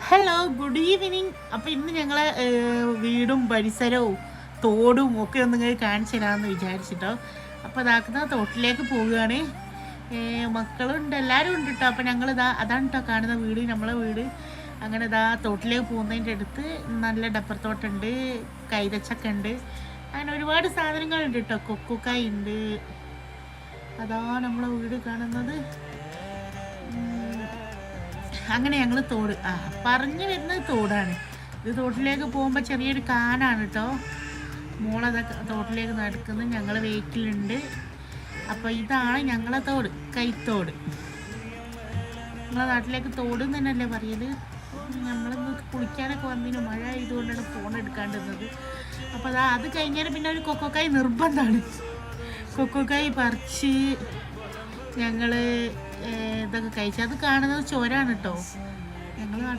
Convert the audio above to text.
Hello, good evening. അപ്പോൾ ഇന്ന് ഞങ്ങളെ വീടും പരിസരവും തോടും ഒക്കെ ഒന്ന് കാണിച്ചു തരാമെന്ന് വിചാരിച്ചിട്ടോ. അപ്പോൾ അതാക്കുന്ന തോട്ടിലേക്ക് പോവുകയാണ്. മക്കളുണ്ട്, എല്ലാവരും ഉണ്ട് കേട്ടോ. അപ്പോൾ ഞങ്ങളിതാ അതാണ് കേട്ടോ കാണുന്ന വീട്, നമ്മളെ വീട്. അങ്ങനെ ഇതാ തോട്ടിലേക്ക് പോകുന്നതിൻ്റെ അടുത്ത് നല്ല ഡപ്പർത്തോട്ടുണ്ട്, കൈതച്ചക്ക ഉണ്ട്, അങ്ങനെ ഒരുപാട് സാധനങ്ങളുണ്ട് കേട്ടോ. കൊക്കുക്കായ് ഉണ്ട്. അതാ നമ്മളെ വീട് കാണുന്നത്. അങ്ങനെ ഞങ്ങൾ തോട് പറഞ്ഞു വരുന്നത് തോടാണ്. ഇത് തോട്ടിലേക്ക് പോകുമ്പോൾ ചെറിയൊരു കാനാണ് കേട്ടോ. മോളതൊക്കെ തോട്ടിലേക്ക് നടക്കുന്നത്, ഞങ്ങൾ വെഹിക്കിളുണ്ട്. അപ്പോൾ ഇതാണ് ഞങ്ങളെ തോട്, കൈത്തോട്. നമ്മളെ നാട്ടിലേക്ക് തോട് എന്ന് തന്നെയല്ലേ പറയൽ. നമ്മളിന്ന് കുളിക്കാനൊക്കെ വന്നതിന് മഴ ആയതുകൊണ്ടാണ് ഫോൺ എടുക്കാണ്ടിരുന്നത്. അപ്പോൾ അത് കഴിഞ്ഞാൽ പിന്നെ ഒരു കൊക്കോക്കായ് നിർബന്ധമാണ്. കൊക്കോക്കായ് പറിച്ച് ഞങ്ങൾ ഇതൊക്കെ കഴിച്ചു. അത് കാണുന്നത് ചുരമാണ് കേട്ടോ. ഞങ്ങൾ